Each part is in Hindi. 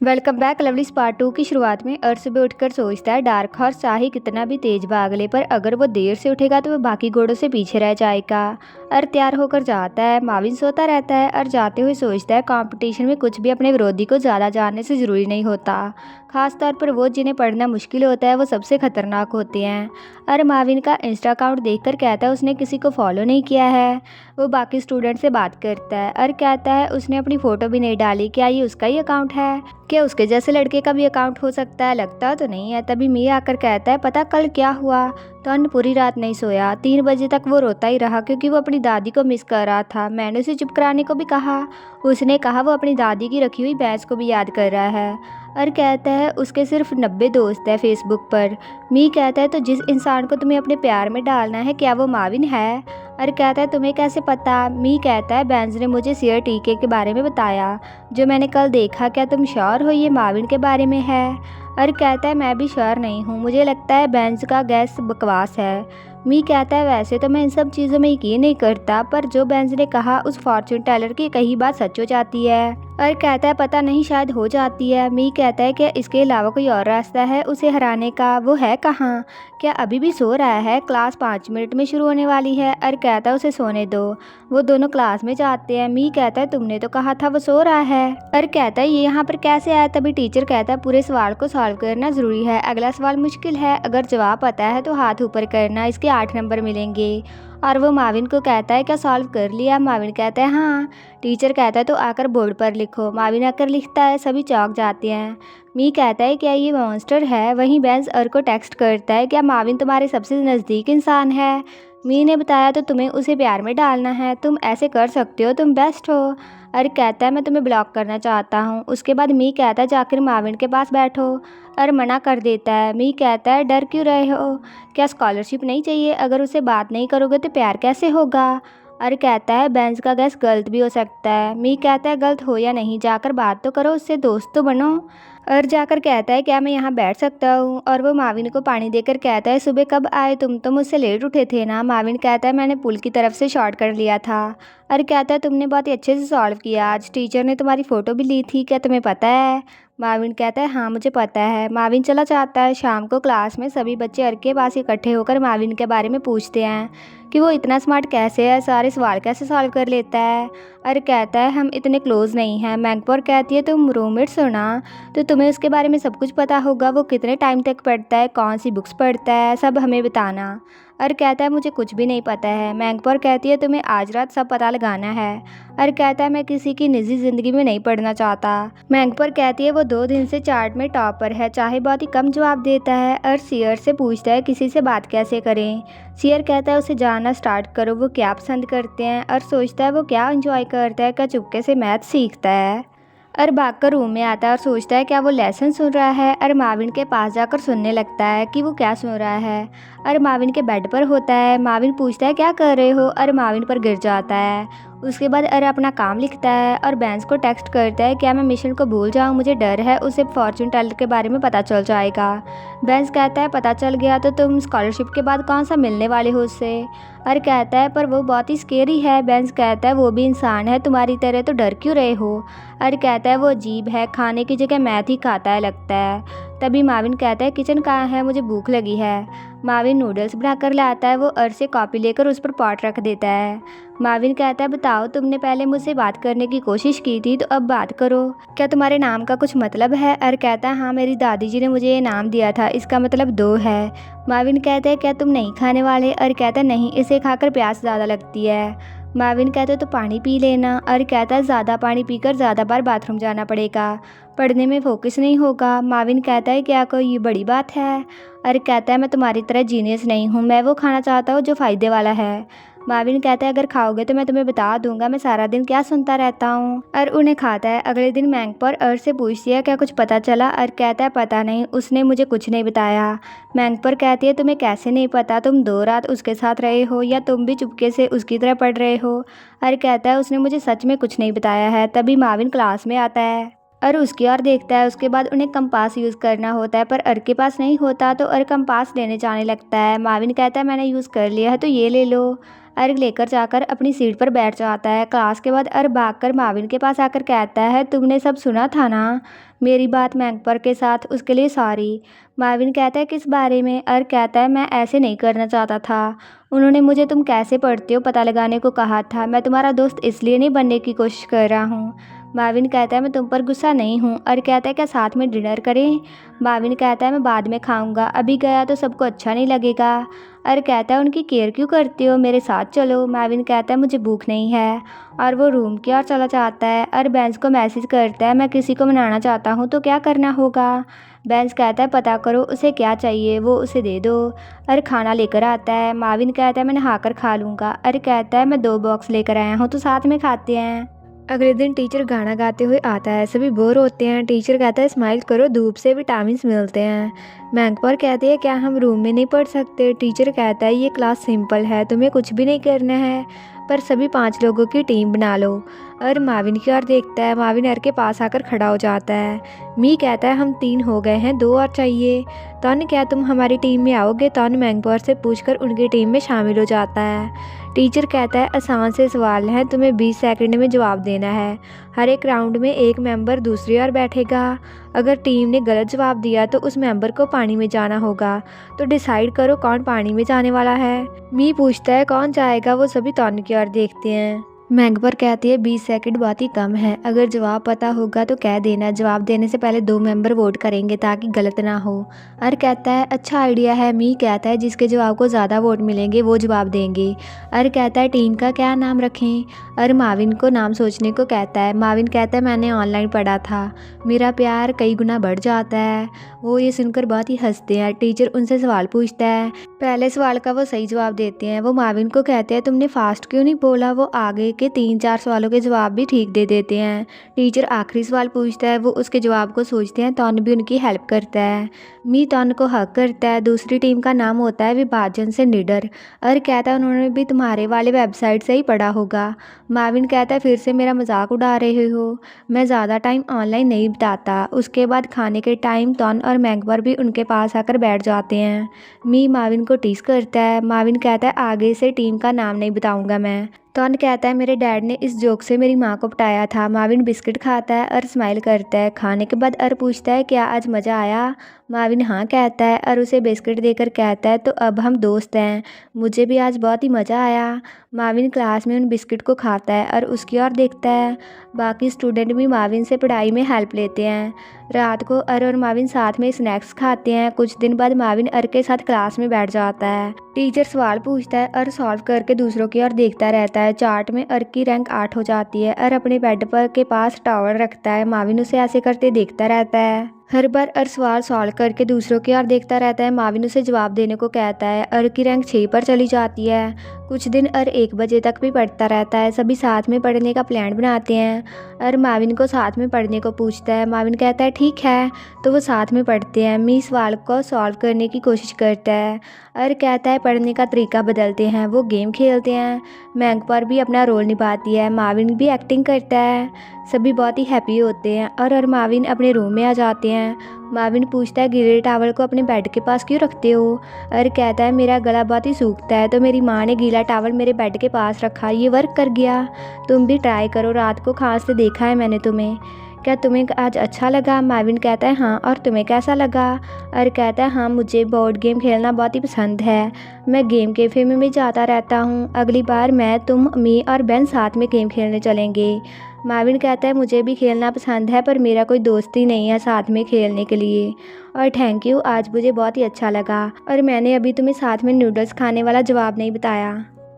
वेलकम बैक लवलीज पार्ट 2 की शुरुआत में अर्श सुबह उठकर सोचता है डार्क हॉर्स चाहे कितना भी तेज भाग ले, पर अगर वो देर से उठेगा तो वो बाकी घोड़ों से पीछे रह जाएगा। अर्श तैयार होकर जाता है। माविन सोता रहता है और जाते हुए सोचता है कंपटीशन में कुछ भी अपने विरोधी को ज़्यादा जानने से ज़रूरी नहीं होता। खास तौर पर वो जिन्हें पढ़ना मुश्किल होता है वो सबसे खतरनाक होते हैं। और माविन का इंस्टा अकाउंट देखकर कहता है उसने किसी को फॉलो नहीं किया है। वो बाकी स्टूडेंट से बात करता है और कहता है उसने अपनी फ़ोटो भी नहीं डाली, क्या ये उसका ही अकाउंट है? क्या उसके जैसे लड़के का भी अकाउंट हो सकता है? लगता तो नहीं है। तभी मी आकर कहता है पता कल क्या हुआ? तो अन्य पूरी रात नहीं सोया। 3 बजे तक वो रोता ही रहा क्योंकि वो अपनी दादी को मिस कर रहा था। मैंने उसे चुप कराने को भी कहा। उसने कहा वो अपनी दादी की रखी हुई भैंस को भी याद कर रहा है। और कहता है उसके सिर्फ 90 दोस्त है फेसबुक पर। मी कहता है तो जिस इंसान को तुम्हें अपने प्यार में डालना है क्या वो माविन है? और कहता है तुम्हें कैसे पता? मी कहता है बेंज ने मुझे सियर टीके के बारे में बताया जो मैंने कल देखा। क्या तुम श्योर हो ये माविन के बारे में है? और कहता है मैं भी श्योर नहीं हूँ, मुझे लगता है बेंज का गैस बकवास है। मी कहता है वैसे तो मैं इन सब चीज़ों में यकीन नहीं करता, पर जो बेंज ने कहा उस फॉर्च्यून टेलर की कही बात सच हो जाती है। और कहता है पता नहीं शायद हो जाती है। मी कहता है कि इसके अलावा कोई और रास्ता है उसे हराने का? वो है कहाँ? क्या अभी भी सो रहा है? क्लास 5 मिनट में शुरू होने वाली है। और कहता है उसे सोने दो। वो दोनों क्लास में जाते हैं। मी कहता है तुमने तो कहा था वो सो रहा है। और कहता है ये यहाँ पर कैसे आया? तभी टीचर कहता है पूरे सवाल को सॉल्व करना ज़रूरी है, अगला सवाल मुश्किल है, अगर जवाब पता है तो हाथ ऊपर करना, इसके 8 नंबर मिलेंगे। और वो माविन को कहता है क्या सॉल्व कर लिया? माविन कहता है हाँ। टीचर कहता है तो आकर बोर्ड पर लिखो। माविन आकर लिखता है, सभी चौंक जाते हैं। मी कहता है क्या ये मॉन्स्टर है? वहीं बेंज अर को टेक्स्ट करता है क्या माविन तुम्हारे सबसे नज़दीक इंसान है? मी ने बताया तो तुम्हें उसे प्यार में डालना है, तुम ऐसे कर सकते हो, तुम बेस्ट हो। और कहता है मैं तुम्हें ब्लॉक करना चाहता हूँ। उसके बाद मी कहता है जाकर माविन के पास बैठो। और मना कर देता है। मी कहता है डर क्यों रहे हो? क्या स्कॉलरशिप नहीं चाहिए? अगर उससे बात नहीं करोगे तो प्यार कैसे होगा? और कहता है बेंज का गैस गलत भी हो सकता है। मी कहता है गलत हो या नहीं जाकर बात तो करो, उससे दोस्त तो बनो। और जाकर कहता है क्या मैं यहाँ बैठ सकता हूँ? और वो माविन को पानी देकर कहता है सुबह कब आए तुम तो मुझसे लेट उठे थे ना? माविन कहता है मैंने पुल की तरफ से शॉर्ट कर लिया था। और कहता है तुमने बहुत ही अच्छे से सॉल्व किया, आज टीचर ने तुम्हारी फ़ोटो भी ली थी, क्या तुम्हें पता है? माविन कहता है हाँ मुझे पता है। माविन चला जाता है। शाम को क्लास में सभी बच्चे अर के पास इकट्ठे होकर माविन के बारे में पूछते हैं कि वो इतना स्मार्ट कैसे है, सारे सवाल कैसे सॉल्व कर लेता है। और कहता है हम इतने क्लोज नहीं हैं। मैंगपोर कहती है तुम रूममेट्स हो ना, तो तुम्हें उसके बारे में सब कुछ पता होगा, वो कितने टाइम तक पढ़ता है, कौन सी बुक्स पढ़ता है, सब हमें बताना। और कहता है मुझे कुछ भी नहीं पता है। मैंगपोर कहती है तुम्हें आज रात सब पता लगाना है। और कहता है मैं किसी की निजी ज़िंदगी में नहीं पढ़ना चाहता। मैंगपोर कहती है वो 2 दिन से चार्ट में टॉपर है, चाहे बहुत ही कम जवाब देता है। और सियर से पूछता है किसी से बात कैसे करें? सियर कहता है उसे जानना स्टार्ट करो, वो क्या पसंद करते हैं। और सोचता है वो क्या एंजॉय करता है, क्या चुपके से मैथ सीखता है। और भागकर रूम में आता है और सोचता है क्या वो लेसन सुन रहा है। और माविन के पास जाकर सुनने लगता है कि वो क्या सुन रहा है। और माविन के बेड पर होता है। माविन पूछता है क्या कर रहे हो? और माविन पर गिर जाता है। उसके बाद अरे अपना काम लिखता है और बेंज को टेक्स्ट करता है क्या मैं मिशन को भूल जाऊँ, मुझे डर है उसे फॉर्च्यून टेलर के बारे में पता चल जाएगा। बेंज कहता है पता चल गया तो तुम स्कॉलरशिप के बाद कौन सा मिलने वाले हो उससे? और कहता है पर वो बहुत ही स्केरी है। बेंज कहता है वो भी इंसान है तुम्हारी तरह, तो डर क्यों रहे हो? और कहता है वो अजीब है, खाने की जगह मैथ ही खाता है लगता है। तभी माविन कहता है किचन कहाँ है, मुझे भूख लगी है। माविन नूडल्स बनाकर लाता है। वो अर से कॉपी लेकर उस पर पॉट रख देता है। माविन कहता है बताओ तुमने पहले मुझसे बात करने की कोशिश की थी तो अब बात करो, क्या तुम्हारे नाम का कुछ मतलब है? और कहता है हाँ मेरी दादी जी ने मुझे ये नाम दिया था, इसका मतलब 2 है। माविन कहता है क्या तुम नहीं खाने वाले? और कहता है नहीं, इसे खाकर प्यास ज़्यादा लगती है। माविन कहता है तो पानी पी लेना। और कहता है ज़्यादा पानी पीकर ज़्यादा बार बाथरूम जाना पड़ेगा, पढ़ने में फोकस नहीं होगा। माविन कहता है क्या कोई ये बड़ी बात है? और कहता है मैं तुम्हारी तरह जीनियस नहीं हूँ, मैं वो खाना चाहता हूँ जो फ़ायदे वाला है। माविन कहता है अगर खाओगे तो मैं तुम्हें बता दूंगा मैं सारा दिन क्या सुनता रहता हूँ। और उन्हें खाता है। अगले दिन मैंगपोर अर से पूछती है क्या कुछ पता चला? और कहता है पता नहीं, उसने मुझे कुछ नहीं बताया। मैंगपोर कहती है तुम्हें कैसे नहीं पता, तुम 2 रात उसके साथ रहे हो या तुम भी चुपके से उसकी तरह पढ़ रहे हो? और कहता है उसने मुझे सच में कुछ नहीं बताया है। तभी माविन क्लास में आता है। और उसकी ओर देखता है। उसके बाद उन्हें कंपास यूज़ करना होता है, पर अर के पास नहीं होता तो अर कंपास लेने जाने लगता है। माविन कहता है मैंने यूज़ कर लिया है तो ये ले लो। अर्क लेकर जाकर अपनी सीट पर बैठ जाता है। क्लास के बाद अर्क भागकर माविन के पास आकर कहता है तुमने सब सुना था ना, मेरी बात मैंगपर के साथ, उसके लिए सॉरी। माविन कहता है किस बारे में? अर्क कहता है मैं ऐसे नहीं करना चाहता था, उन्होंने मुझे तुम कैसे पढ़ते हो पता लगाने को कहा था, मैं तुम्हारा दोस्त इसलिए नहीं बनने की कोशिश कर रहा हूँ। माविन कहता है मैं तुम पर गुस्सा नहीं हूँ। अर्क कहता है क्या साथ में डिनर करें? माविन कहता है मैं बाद में खाऊंगा, अभी गया तो सबको अच्छा नहीं लगेगा। अर्क कहता है उनकी केयर क्यों करते हो, मेरे साथ चलो। माविन कहता है मुझे भूख नहीं है, और वो रूम की ओर चला जाता है। अर्क बेंस को मैसेज करता है मैं किसी को मनाना चाहता हूँ तो क्या करना होगा? बेंस कहता है पता करो उसे क्या चाहिए, वो उसे दे दो। अर्क खाना लेकर आता है। माविन कहता है मैं नहाकर खा लूँगा। अर्क कहता है मैं 2 बॉक्स लेकर आया हूँ तो साथ में खाते हैं। अगले दिन टीचर गाना गाते हुए आता है, सभी बोर होते हैं। टीचर कहता है स्माइल करो, धूप से विटामिन मिलते हैं। मैंगपर कहती है क्या हम रूम में नहीं पढ़ सकते? टीचर कहता है ये क्लास सिंपल है, तुम्हें कुछ भी नहीं करना है, पर सभी 5 लोगों की टीम बना लो। और माविन की ओर देखता है। माविन अर के पास आकर खड़ा हो जाता है। मी कहता है हम 3 हो गए हैं, 2 और चाहिए। तन क्या तुम हमारी टीम में आओगे? तन मैंगपर से पूछकर उनकी टीम में शामिल हो जाता है। टीचर कहता है आसान से सवाल है, तुम्हें 20 सेकंड में जवाब देना है। हर एक राउंड में एक मेंबर दूसरी ओर बैठेगा। अगर टीम ने गलत जवाब दिया तो उस मेंबर को पानी में जाना होगा, तो डिसाइड करो कौन पानी में जाने वाला है। मी पूछता है कौन जाएगा? वो सभी तन की ओर देखते हैं। मैंगपर कहती है 20 सेकंड बहुत ही कम है, अगर जवाब पता होगा तो कह देना, जवाब देने से पहले 2 मेंबर वोट करेंगे ताकि गलत ना हो। अर कहता है अच्छा आइडिया है। मी कहता है जिसके जवाब को ज़्यादा वोट मिलेंगे वो जवाब देंगे। अर कहता है टीम का क्या नाम रखें? अर माविन को नाम सोचने को कहता है। माविन कहता है मैंने ऑनलाइन पढ़ा था, मेरा प्यार कई गुना बढ़ जाता है। वो ये सुनकर बहुत ही हंसते हैं। टीचर उनसे सवाल पूछता है, पहले सवाल का वो सही जवाब देते हैं। वो माविन को कहते हैं तुमने फास्ट क्यों नहीं बोला? वो आगे के 3-4 सवालों के जवाब भी ठीक दे देते हैं। टीचर आखिरी सवाल पूछता है, वो उसके जवाब को सोचते हैं। तन भी उनकी हेल्प करता है। मी तन को हक करता है। दूसरी टीम का नाम होता है विभाजन से निडर। और कहता है उन्होंने भी तुम्हारे वाले वेबसाइट से ही पढ़ा होगा। माविन कहता है फिर से मेरा मजाक उड़ा रहे हो, मैं ज़्यादा टाइम ऑनलाइन नहीं बिताता। उसके बाद खाने के टाइम तन और मैंगपर भी उनके पास आकर बैठ जाते हैं। मी माविन को टीस करता है। माविन कहता है आगे से टीम का नाम नहीं बताऊंगा मैं। तन कहता है मेरे डैड ने इस जोक से मेरी माँ को पटाया था। माविन बिस्किट खाता है और स्माइल करता है। खाने के बाद अर पूछता है क्या आज मज़ा आया? माविन हाँ कहता है और उसे बिस्किट देकर कहता है तो अब हम दोस्त हैं, मुझे भी आज बहुत ही मज़ा आया। माविन क्लास में उन बिस्किट को खाता है और उसकी ओर देखता है। बाकी स्टूडेंट भी माविन से पढ़ाई में हेल्प लेते हैं। रात को अर और माविन साथ में स्नैक्स खाते हैं। कुछ दिन बाद माविन अर के साथ क्लास में बैठ जाता है। टीचर सवाल पूछता है और सॉल्व करके दूसरों की ओर देखता रहता है। चार्ट में अर की रैंक 8 हो जाती है। अर अपने बेड पर के पास टॉवल रखता है। माविन उसे ऐसे करते देखता रहता है। हर बार अर सवाल सॉल्व करके दूसरों की ओर देखता रहता है। माविन उसे जवाब देने को कहता है। अर की रैंक 6 पर चली जाती है। कुछ दिन अर 1 बजे तक भी पढ़ता रहता है। सभी साथ में पढ़ने का प्लान बनाते हैं। अर माविन को साथ में पढ़ने को पूछता है। माविन कहता है ठीक है, तो वो साथ में पढ़ते हैं। मी सवाल को सॉल्व करने की कोशिश करता है। अर कहता है पढ़ने का तरीका बदलते हैं, वो गेम खेलते हैं। मैंगपर भी अपना रोल निभाती है। माविन भी एक्टिंग करता है। सभी बहुत ही हैप्पी होते हैं और माविन अपने रूम में आ जाते हैं। माविन पूछता है गीले टावल को अपने बेड के पास क्यों रखते हो? और कहता है मेरा गला बहुत ही सूखता है तो मेरी माँ ने गीला टावल मेरे बेड के पास रखा, ये वर्क कर गया। तुम भी ट्राई करो, रात को खांसते देखा है मैंने तुम्हें, क्या तुम्हें आज अच्छा लगा? माविन कहता है हाँ, और तुम्हें कैसा लगा? और कहता है हाँ, मुझे बोर्ड गेम खेलना बहुत ही पसंद है, मैं गेम कैफे में भी जाता रहता हूँ। अगली बार मैं, तुम, मी और बेन साथ में गेम खेलने चलेंगे। माविन कहता है मुझे भी खेलना पसंद है पर मेरा कोई दोस्त ही नहीं है साथ में खेलने के लिए। और थैंक यू, आज मुझे बहुत ही अच्छा लगा। और मैंने अभी तुम्हें साथ में नूडल्स खाने वाला जवाब नहीं बताया।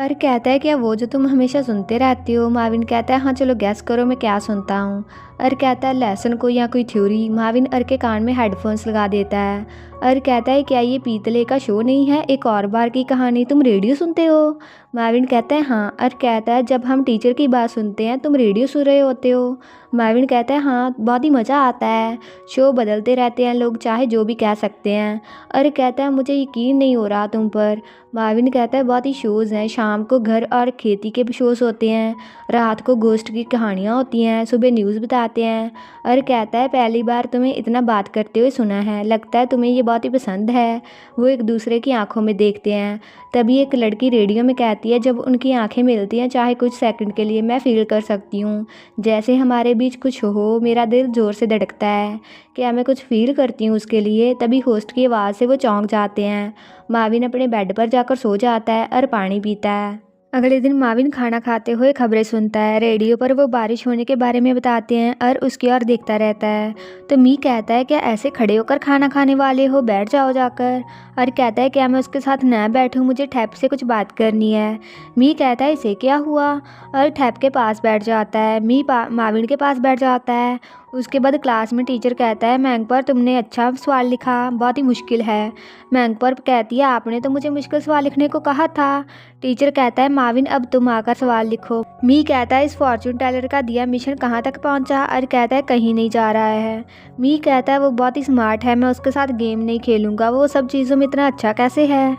और कहता है क्या वो जो तुम हमेशा सुनते रहती हो? माविन कहता है हाँ, चलो गैस करो मैं क्या सुनता हूँ। और कहता है लेसन को या कोई थ्योरी। माविन अर के कान में हेडफोन्स लगा देता है। और कहता है क्या ये पीतले का शो नहीं है, एक और बार की कहानी, तुम रेडियो सुनते हो? माविन कहता है हाँ। और कहता है जब हम टीचर की बात सुनते हैं तुम रेडियो सुन रहे होते हो? माविन कहता है हाँ, बहुत ही मज़ा आता है, शो बदलते रहते हैं लोग, चाहे जो भी कह सकते हैं। और कहता है मुझे यकीन नहीं हो रहा तुम पर। माविन कहता है बहुत ही शोज़ हैं, शाम को घर और खेती के शोज़ होते हैं, रात को गोश्त की कहानियाँ होती हैं, सुबह न्यूज़ बताते जाते हैं और कहता है पहली बार तुम्हें इतना बात करते हुए सुना है, लगता है तुम्हें ये बहुत ही पसंद है। वो एक दूसरे की आंखों में देखते हैं। तभी एक लड़की रेडियो में कहती है जब उनकी आंखें मिलती हैं चाहे कुछ सेकंड के लिए मैं फील कर सकती हूँ जैसे हमारे बीच कुछ हो। मेरा दिल ज़ोर से धड़कता है। क्या मैं कुछ फील करती हूँ उसके लिए? तभी होस्ट की आवाज़ से वो चौंक जाते हैं। माविन अपने बेड पर जाकर सो जाता है और पानी पीता है। अगले दिन माविन खाना खाते हुए खबरें सुनता है। रेडियो पर वो बारिश होने के बारे में बताते हैं और उसकी ओर देखता रहता है। तो मी कहता है क्या ऐसे खड़े होकर खाना खाने वाले हो, बैठ जाओ जाकर। और कहता है क्या मैं उसके साथ न बैठूं, मुझे ठैप से कुछ बात करनी है। मी कहता है इसे क्या हुआ और ठैप के पास बैठ जाता है। मी माविन के पास बैठ जाता है। उसके बाद क्लास में टीचर कहता है मैंगपर तुमने अच्छा सवाल लिखा, बहुत ही मुश्किल है। मैंगपर कहती है आपने तो मुझे मुश्किल सवाल लिखने को कहा था। टीचर कहता है माविन अब तुम आकर सवाल लिखो। मी कहता है इस फॉर्चून टेलर का दिया मिशन कहाँ तक पहुँचा? और कहता है कहीं नहीं जा रहा है। मी कहता है वो बहुत ही स्मार्ट है, मैं उसके साथ गेम नहीं खेलूँगा, वो सब चीज़ों में इतना अच्छा कैसे है।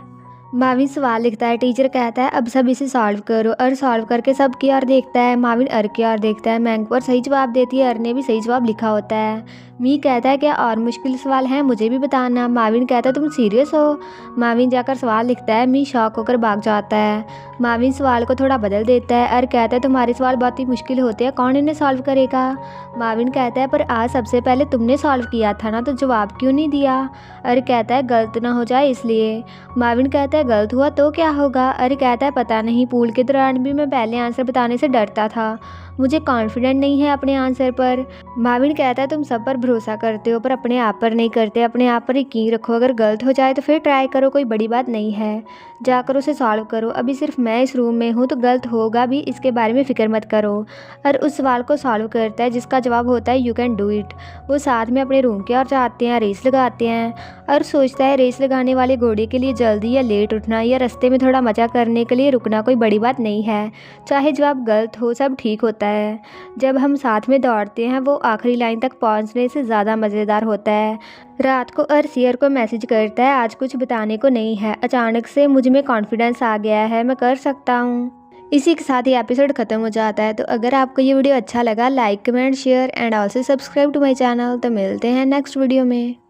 माविन सवाल लिखता है। टीचर कहता है अब सब इसे सॉल्व करो और सॉल्व करके सब की ओर देखता है। माविन अर की ओर देखता है। मैंगपर सही जवाब देती है। अर ने भी सही जवाब लिखा होता है। मी कहता है क्या और मुश्किल सवाल हैं, मुझे भी बताना। माविन कहता है तुम सीरियस हो? माविन जाकर सवाल लिखता है। मी शॉक होकर भाग जाता है। माविन सवाल को थोड़ा बदल देता है और कहता है तुम्हारे सवाल बहुत ही मुश्किल होते हैं, कौन इन्हें सॉल्व करेगा? माविन कहता है पर आज सबसे पहले तुमने सॉल्व किया था ना, तो जवाब क्यों नहीं दिया? और कहता है गलत ना हो जाए इसलिए। माविन कहता है गलत हुआ तो क्या होगा? और कहता है पता नहीं, पूल के दौरान भी मैं पहले आंसर बताने से डरता था, मुझे कॉन्फिडेंट नहीं है अपने आंसर पर। माविन कहता है तुम सब पर भरोसा करते हो पर अपने आप पर नहीं करते, अपने आप पर यकीन रखो, अगर गलत हो जाए तो फिर ट्राई करो, कोई बड़ी बात नहीं है, जाकर उसे सॉल्व करो। अभी सिर्फ मैं इस रूम में हूँ तो गलत होगा भी, इसके बारे में फ़िक्र मत करो। और उस सवाल को सॉल्व करता है जिसका जवाब होता है यू कैन डू इट। वो साथ में अपने रूम की ओर जाते हैं, रेस लगाते हैं और सोचता है रेस लगाने वाले घोड़े के लिए जल्दी या लेट उठना या रास्ते में थोड़ा मज़ा करने के लिए रुकना कोई बड़ी बात नहीं है, चाहे जवाब गलत हो सब ठीक होता है। जब हम साथ में दौड़ते हैं वो आखिरी लाइन तक पहुंचने से ज़्यादा मज़ेदार होता है। रात को अर्सियर को मैसेज करता है आज कुछ बताने को नहीं है, अचानक से मुझ में कॉन्फिडेंस आ गया है, मैं कर सकता हूँ। इसी के साथ ही एपिसोड ख़त्म हो जाता है। तो अगर आपको ये वीडियो अच्छा लगा like comment share and also subscribe to my channel. तो मिलते हैं नेक्स्ट वीडियो में।